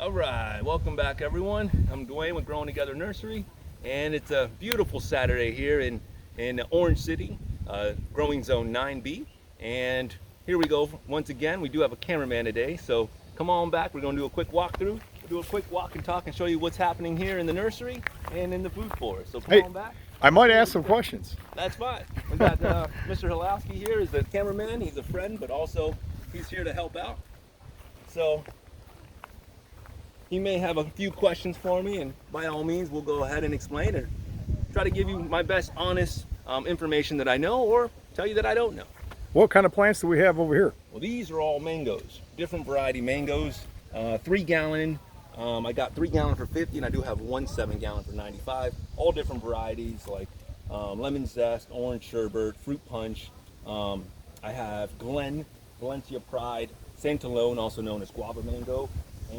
All right, welcome back everyone. I'm Dwayne with Growing Together Nursery, and it's a beautiful Saturday here in Orange City, growing zone 9B. And here we go once again. We do have a cameraman today, so come on back. We're going to do a quick walkthrough. We'll do a quick walk and talk and show you what's happening here in the nursery and in the food forest. So come on back. I might ask some questions. That's fine. We got Mr. Halowski here is the cameraman. He's a friend, but also he's here to help out. So he may have a few questions for me, and by all means, we'll go ahead and explain and try to give you my best honest information that I know, or tell you that I don't know. What kind of plants do we have over here? Well, these are all mangoes, different variety mangoes, 3 gallon. I got 3 gallon for 50, and I do have 1 7-gallon for 95. All different varieties like lemon zest, orange sherbet, fruit punch. I have Valencia Pride, Santalone, also known as guava mango.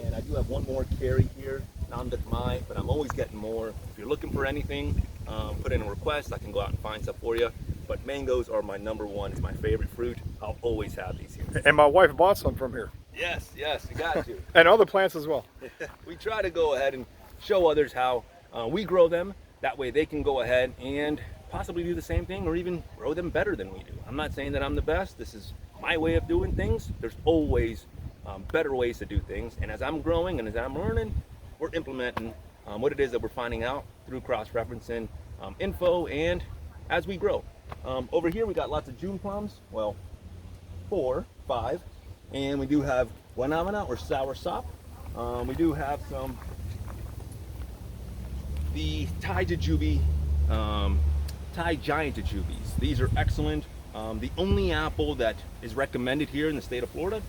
And I do have one more carry here, Namdakmai, but I'm always getting more. If you're looking for anything, put in a request. I can go out and find stuff for you. But mangoes are my #1. It's my favorite fruit. I'll always have these here. And my wife bought some from here. Yes, you got to. And other plants as well. We try to go ahead and show others how we grow them. That way they can go ahead and possibly do the same thing or even grow them better than we do. I'm not saying that I'm the best. This is my way of doing things. There's always better ways to do things, and as I'm growing and as I'm learning, we're implementing what it is that we're finding out through cross-referencing info and as we grow. Over here we got lots of June plums, well 4, 5, and we do have Guanabana or sour sop. We do have some the Thai jujube, Thai giant jujubes. These are excellent. The only apple that is recommended here in the state of Florida,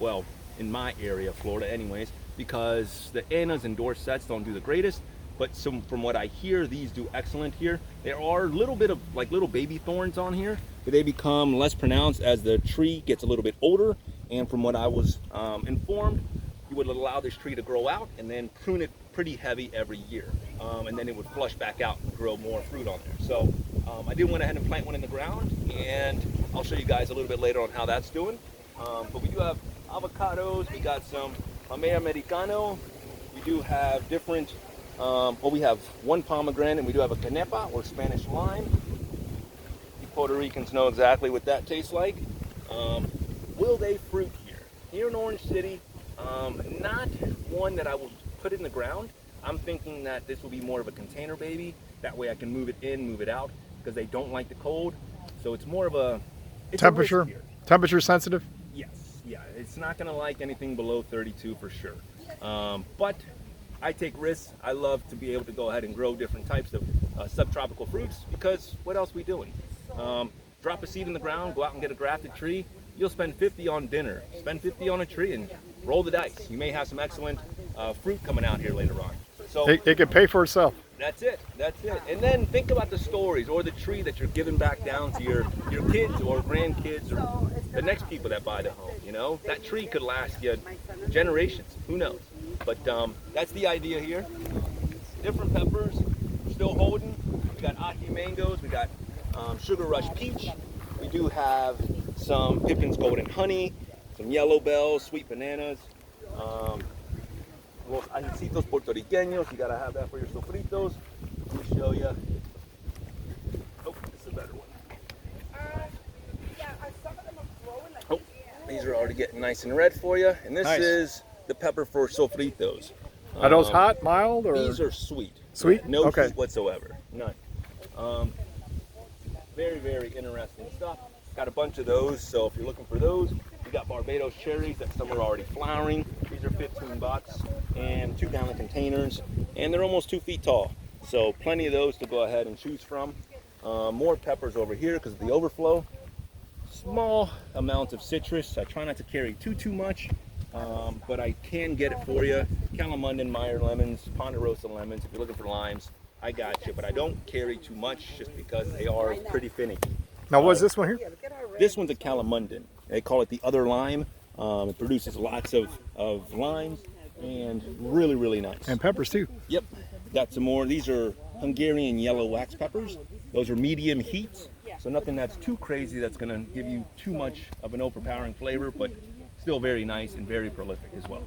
well, in my area of Florida anyways, because the Annas and Dorsets don't do the greatest, but from what I hear, these do excellent here. There are a little bit of like little baby thorns on here, but they become less pronounced as the tree gets a little bit older, and from what I was informed, you would allow this tree to grow out and then prune it pretty heavy every year, and then it would flush back out and grow more fruit on there. So I did went ahead and plant one in the ground, and I'll show you guys a little bit later on how that's doing. But we do have avocados, we got some Mamey Americano, we do have different, well, we have one pomegranate, and we do have a canepa or Spanish lime. You Puerto Ricans know exactly what that tastes like. Will they fruit here? Here in Orange City, not one that I will put in the ground. I'm thinking that this will be more of a container baby. That way I can move it in, move it out, because they don't like the cold. So it's more of a temperature sensitive. Yes, yeah, it's not gonna like anything below 32 for sure. But I take risks. I love to be able to go ahead and grow different types of subtropical fruits, because what else are we doing? Drop a seed in the ground, go out and get a grafted tree. You'll spend 50 on dinner, spend 50 on a tree, and roll the dice. You may have some excellent fruit coming out here later on. So it can pay for itself. That's it. And then think about the stories or the tree that you're giving back down to your kids or grandkids or the next people that buy the home. You know, that tree could last you generations. Who knows? But that's the idea here. Different peppers, still holding. We got ahi mangoes. We got sugar rush peach. We do have some Pippin's golden honey, some yellow bells, sweet bananas. Los ajicitos puertorriqueños, you gotta have that for your sofritos. Let me show you. Oh, this is a better one. Oh, these are already getting nice and red for you. And this is the pepper for sofritos. Are those hot, mild, or? These are sweet. Sweet? No okay. heat whatsoever. None. Very, very interesting stuff. Got a bunch of those, so if you're looking for those, we got Barbados cherries that some are already flowering. These are 15 bucks and 2-gallon containers, and they're almost 2 feet tall. So plenty of those to go ahead and choose from. More peppers over here because of the overflow. Small amounts of citrus. I try not to carry too much, but I can get it for you. Calamundan, Meyer lemons, Ponderosa lemons. If you're looking for limes, I got you, but I don't carry too much just because they are pretty finicky. Now, what's this one here? This one's a Calamundan. They call it the other lime. It produces lots of limes and really, really nice. And peppers too. Yep. Got some more. These are Hungarian yellow wax peppers. Those are medium heat, so nothing that's too crazy that's going to give you too much of an overpowering flavor, but still very nice and very prolific as well.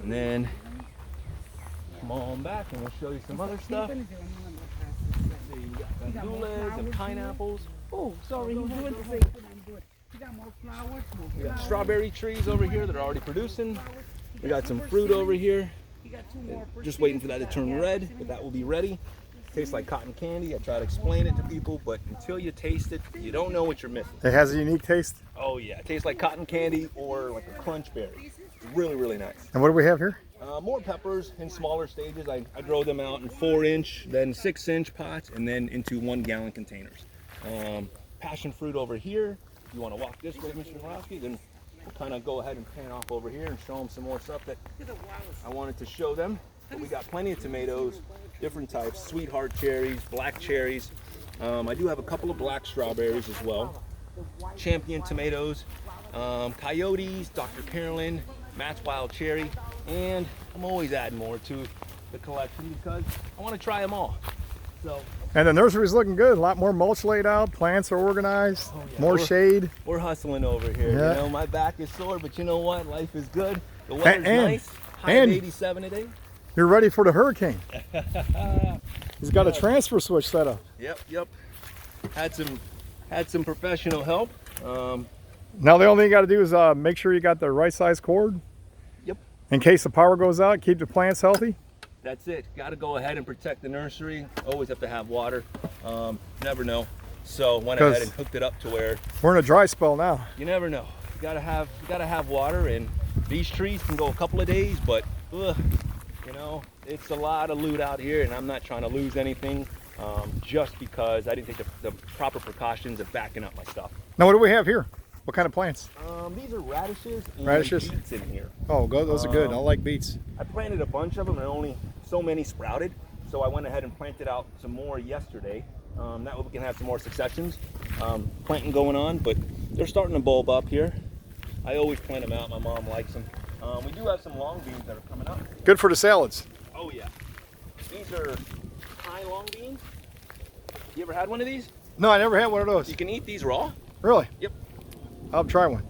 And then come on back and we'll show you some other stuff. You got gandules and pineapples. Oh, sorry, he's doing the same. We got strawberry trees over here that are already producing. We got some fruit over here. Just waiting for that to turn red, but that will be ready. Tastes like cotton candy. I try to explain it to people, but until you taste it, you don't know what you're missing. It has a unique taste. Oh yeah, it tastes like cotton candy or like a crunch berry. It's really, really nice. And what do we have here? More peppers in smaller stages. I grow them out in 4-inch, then 6-inch pots, and then into 1-gallon containers. Passion fruit over here. If you want to walk this way, Mr. Horowski, then we'll kind of go ahead and pan off over here and show them some more stuff that I wanted to show them. But we got plenty of tomatoes, different types, sweetheart cherries, black cherries. I do have a couple of black strawberries as well. Champion tomatoes, coyotes, Dr. Carolyn, Matt's wild cherry, and I'm always adding more to the collection because I want to try them all. So. And the nursery's looking good. A lot more mulch laid out. Plants are organized. Oh, yeah. More shade. We're hustling over here. Yeah. You know, my back is sore, but you know what? Life is good. The weather's nice. High of 87 today. You're ready for the hurricane. He's got a transfer switch set up. Yep. Had some professional help. Now the only thing you got to do is make sure you got the right size cord. Yep. In case the power goes out, keep the plants healthy. That's it. Got to go ahead and protect the nursery. Always have to have water. Never know. So went ahead and hooked it up to where we're in a dry spell now. You never know. You gotta have water, and these trees can go a couple of days, but you know, it's a lot of loot out here, and I'm not trying to lose anything just because I didn't take the proper precautions of backing up my stuff. Now what do we have here? What kind of plants? These are radishes and beets in here. Oh, those are good. I like beets. I planted a bunch of them and only so many sprouted. So I went ahead and planted out some more yesterday. That way we can have some more successions. Planting going on, but they're starting to bulb up here. I always plant them out. My mom likes them. We do have some long beans that are coming up. Good for the salads. Oh yeah. These are Thai long beans. You ever had one of these? No, I never had one of those. You can eat these raw. Really? Yep. I'll try one.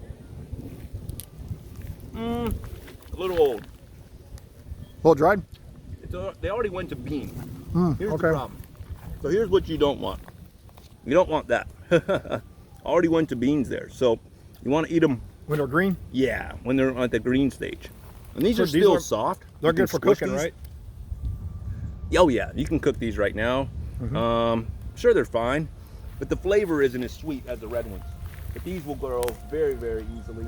A little old. A little dried? They already went to bean. Here's okay. the problem. So here's what you don't want. You don't want that. Already went to beans there. So you want to eat them when they're green? Yeah, when they're at the green stage. And these are still soft. They're good for cooking, right? Oh yeah, you can cook these right now. Sure, they're fine, but the flavor isn't as sweet as the red ones. But these will grow very, very easily.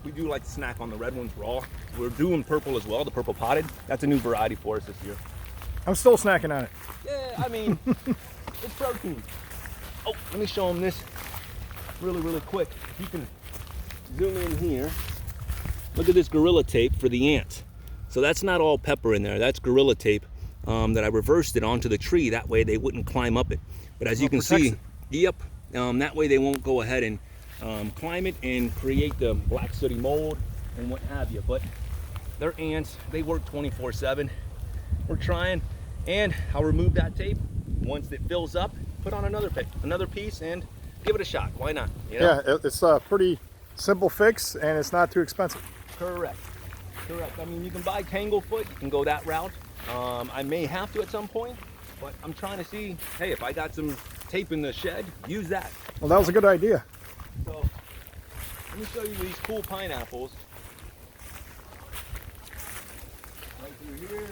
We do like to snack on the red ones raw. We're doing purple as well, the purple potted. That's a new variety for us this year. I'm still snacking on it. Yeah, I mean, it's protein. Oh, let me show them this really, really quick. If you can zoom in here, look at this Gorilla Tape for the ants. So that's not all pepper in there. That's Gorilla Tape that I reversed it onto the tree. That way they wouldn't climb up it. But as you can see, that way they won't go ahead and climb it and create the black sooty mold and what have you. But they're ants. They work 24/7. We're trying, and I'll remove that tape once it fills up. Put on another piece and give it a shot. Why not? You know? Yeah, it's a pretty simple fix, and it's not too expensive. Correct. I mean, you can buy Tanglefoot. You can go that route. I may have to at some point, but I'm trying to see. Hey, if I got some tape in the shed, use that. Well, that was a good idea. So let me show you these cool pineapples. Right through here.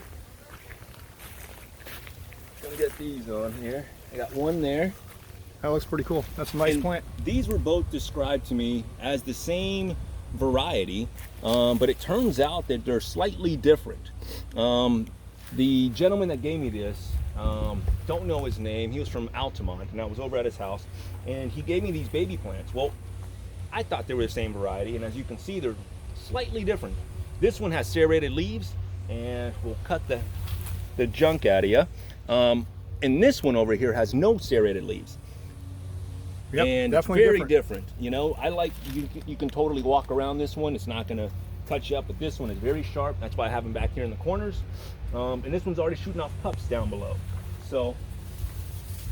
Gonna get these on here. I got one there. That looks pretty cool. That's a nice plant. These were both described to me as the same variety, but it turns out that they're slightly different. The gentleman that gave me this, don't know his name. He was from Altamont, and I was over at his house, and he gave me these baby plants. Well, I thought they were the same variety, and as you can see, they're slightly different. This one has serrated leaves, and we'll cut the junk out of you. And this one over here has no serrated leaves. Yep, and definitely very different. You know, I like you can totally walk around this one. It's not gonna touch you up, but this one is very sharp. That's why I have them back here in the corners. And this one's already shooting off pups down below. So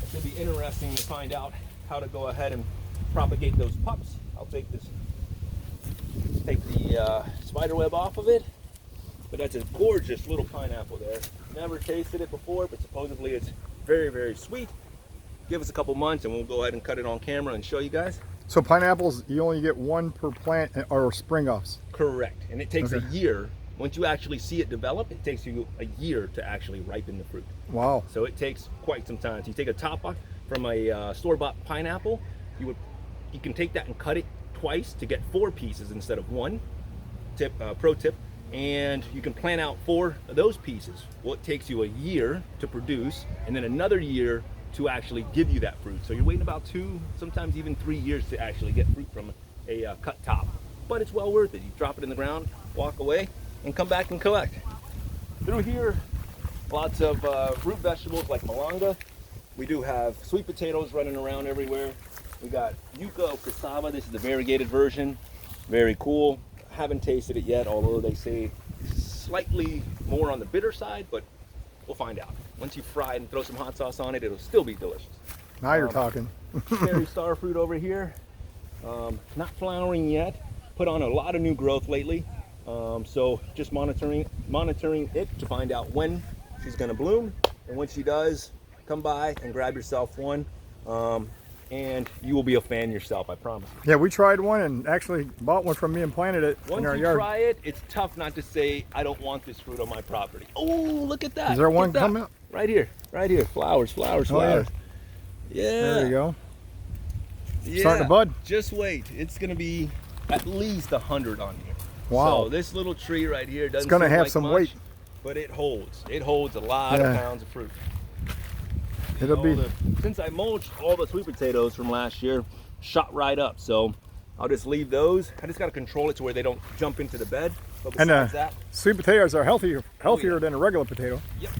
it should be interesting to find out how to go ahead and propagate those pups. I'll take the spider web off of it. But that's a gorgeous little pineapple there. Never tasted it before, but supposedly it's very, very sweet. Give us a couple months and we'll go ahead and cut it on camera and show you guys. So pineapples, you only get one per plant or spring offs. Correct. And it takes Okay. a year. Once you actually see it develop, it takes you a year to actually ripen the fruit. Wow. So it takes quite some time. So you take a top off from a store-bought pineapple, you can take that and cut it twice to get 4 pieces instead of 1. Pro tip. And you can plan out 4 of those pieces. Well, it takes you a year to produce and then another year to actually give you that fruit. So you're waiting about 2, sometimes even 3 years to actually get fruit from a cut top. But it's well worth it. You drop it in the ground, walk away, and come back and collect. Through here, lots of root vegetables like malanga. We do have sweet potatoes running around everywhere. We got yucca or cassava. This is the variegated version. Very cool. Haven't tasted it yet, although they say slightly more on the bitter side, but we'll find out. Once you fry it and throw some hot sauce on it, it'll still be delicious. Now you're talking. Cherry star fruit over here. Not flowering yet. Put on a lot of new growth lately. So just monitoring it to find out when she's gonna bloom. And when she does, come by and grab yourself one. And you will be a fan yourself, I promise you. Yeah, we tried one and actually bought one from me and planted it in our Once you yard. try it, it's tough not to say, I don't want this fruit on my property. Oh, look at that. Is there Look one at that. coming up? Right here, right here. Flowers, flowers, Oh, yeah. flowers. Yeah. There you go. Yeah. Starting to bud. Just wait. It's going to be at least 100 on here. Wow. So this little tree right here doesn't gonna seem have like some much, weight. but it holds. It holds a lot of Yeah. pounds of fruit. It'll be. Since I mulched all the sweet potatoes from last year, shot right up. So I'll just leave those. I just got to control it to where they don't jump into the bed. But And besides that, sweet potatoes are healthier yeah. than a regular potato. yep.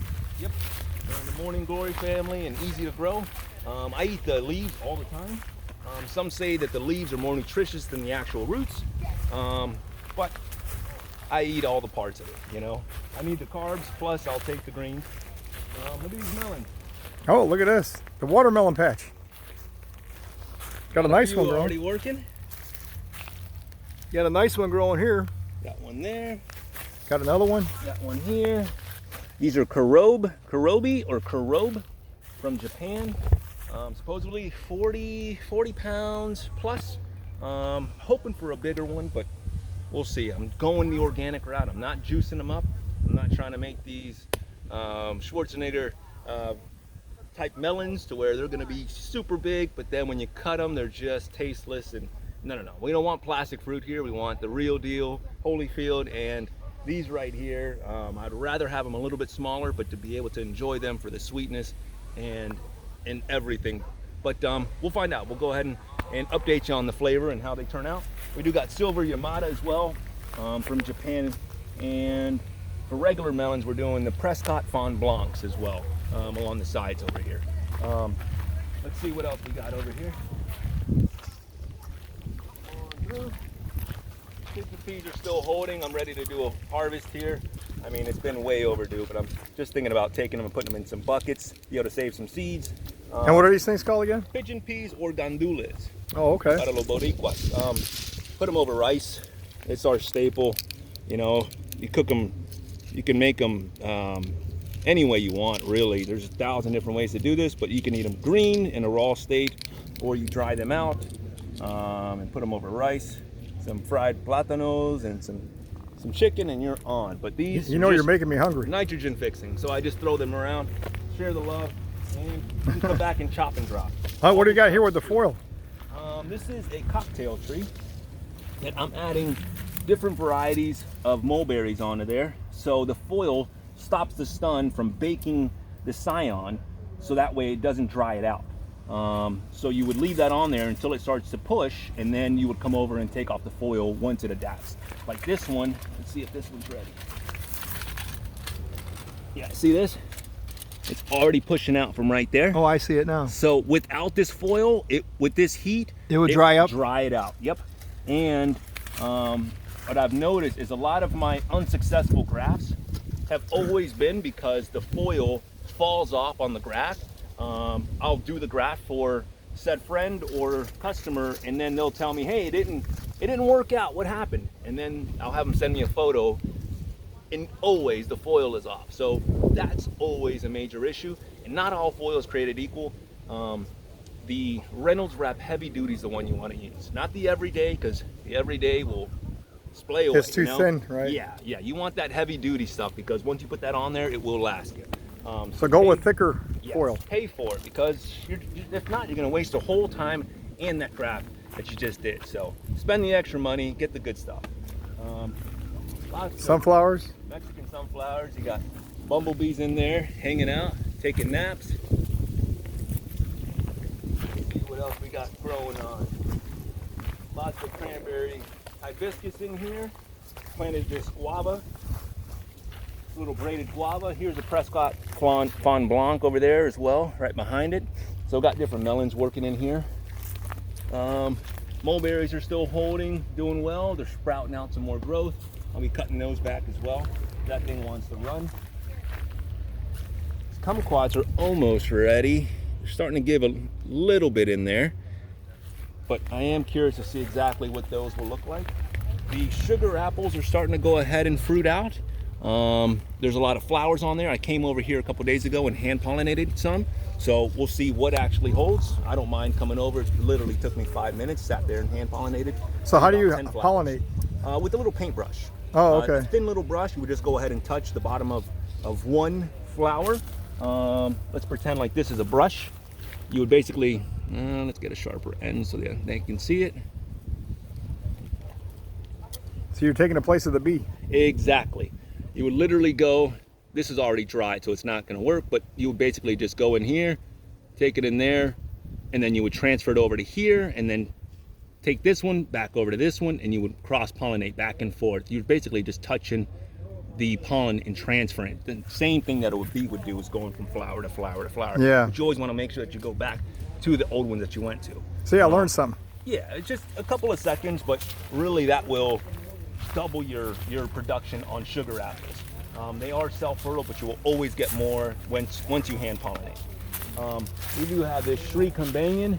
And the morning glory family and easy to grow. I eat the leaves all the time. Some say that the leaves are more nutritious than the actual roots, but I eat all the parts of it, you know. I need the carbs, plus I'll take the greens. Look at these melons. Oh, look at this. The watermelon patch. Got a nice few one growing. already working. Got a nice one growing here. Got one there. Got another one. Got one here. These are karobi from Japan. Supposedly 40 pounds plus. Hoping for a bigger one, but we'll see. I'm going the organic route. I'm not juicing them up. I'm not trying to make these Schwarzenegger type melons to where they're going to be super big, but then when you cut them, they're just tasteless. And no. We don't want plastic fruit here. We want the real deal, Holyfield, and these right here. I'd rather have them a little bit smaller, but to be able to enjoy them for the sweetness and everything. But we'll find out. We'll go ahead and update you on the flavor and how they turn out. We do got silver Yamada as well from Japan, and for regular melons, we're doing the Prescott Fond Blancs as well along the sides over here. Let's see what else we got over here. On through. Chicken peas are still holding. I'm ready to do a harvest here. I mean, it's been way overdue, but I'm just thinking about taking them and putting them in some buckets, be able to save some seeds. And what are these things called again? Pigeon peas or gandules. Oh, okay. Para los boricuas. Put them over rice. It's our staple. You know, you cook them, you can make them any way you want, really. There's 1,000 different ways to do this, but you can eat them green in a raw state, or you dry them out and put them over rice, some fried platanos, and some chicken, and you're on. But these, You know, you're making me hungry. nitrogen fixing, so I just throw them around, share the love, and you can come back and chop and drop. What do you got here with the foil? This is a cocktail tree that I'm adding different varieties of mulberries onto there, so the foil stops the stun from baking the scion, so that way it doesn't dry it out. So you would leave that on there until it starts to push, and then you would come over and take off the foil once it adapts. Like this one, let's see if this one's ready. Yeah, see this? It's already pushing out from right there. Oh, I see it now. So without this foil, with this heat, It would dry up? Dry it out, yep. And what I've noticed is a lot of my unsuccessful grafts have always been because the foil falls off on the graft. I'll do the graft for said friend or customer, and then they'll tell me, hey, it didn't work out, what happened? And then I'll have them send me a photo and always the foil is off. So that's always a major issue. And not all foil is created equal. The Reynolds Wrap Heavy Duty is the one you want to use, not the everyday, because the everyday will splay away. It's too thin, right? Yeah, you want that heavy duty stuff, because once you put that on there, it will last you. So go with thicker foil. Pay for it, because if not, you're going to waste the whole time and that crap that you just did. So spend the extra money, get the good stuff. Lots of Sunflowers. Mexican sunflowers. You got bumblebees in there hanging out, taking naps. See what else we got growing on. Lots of cranberry hibiscus in here. Planted this guava, little braided guava. Here's a Prescott Fond Blanc over there as well, right behind it. So got different melons working in here. Mulberries are still holding, doing well. They're sprouting out some more growth. I'll be cutting those back as well. That thing wants to run. Kumquats are almost ready. They're starting to give a little bit in there, but I am curious to see exactly what those will look like. The sugar apples are starting to go ahead and fruit out. There's a lot of flowers on there. I came over here a couple days ago and hand pollinated some, so we'll see what actually holds. I don't mind coming over. It literally took me 5 minutes, sat there and hand pollinated. So how do you 10 flowers. pollinate? With a little paintbrush. Oh, okay. It's a thin little brush. You would just go ahead and touch the bottom of one flower. Let's pretend like this is a brush. You would basically, let's get a sharper end so that they can see it. So you're taking the place of the bee. Exactly. You would literally go, this is already dried, so it's not going to work, but you would basically just go in here, take it in there, and then you would transfer it over to here, and then take this one back over to this one, and you would cross-pollinate back and forth. You're basically just touching the pollen and transferring it. The same thing that a bee would do is going from flower to flower to flower. Yeah. But you always want to make sure that you go back to the old ones that you went to. See, I learned something. Yeah, it's just a couple of seconds, but really that will double your production on sugar apples. They are self-fertile, but you will always get more once you hand pollinate. We do have this Sri Combanian.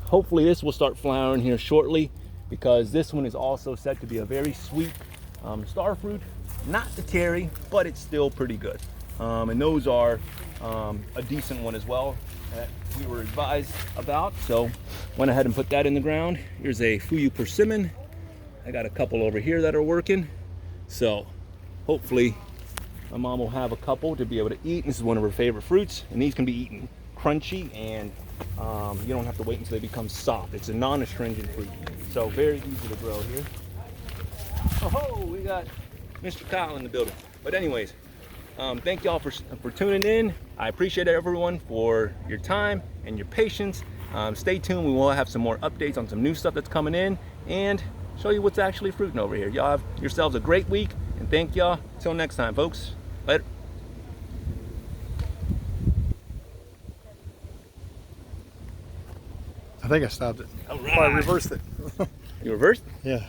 Hopefully this will start flowering here shortly, because this one is also said to be a very sweet star fruit. Not the terry, but it's still pretty good. And those are a decent one as well that we were advised about. So went ahead and put that in the ground. Here's a Fuyu persimmon. I got a couple over here that are working. So hopefully my mom will have a couple to be able to eat. This is one of her favorite fruits, and these can be eaten crunchy, and you don't have to wait until they become soft. It's a non-astringent fruit, so very easy to grow here. Oh, we got Mr. Kyle in the building. But anyways, thank y'all for tuning in. I appreciate everyone for your time and your patience. Stay tuned. We will have some more updates on some new stuff that's coming in, and show you what's actually fruiting over here. Y'all have yourselves a great week, and thank y'all. Till next time, folks. Later. I think I stopped it. All Oh, I right. reversed it. You reversed? Yeah.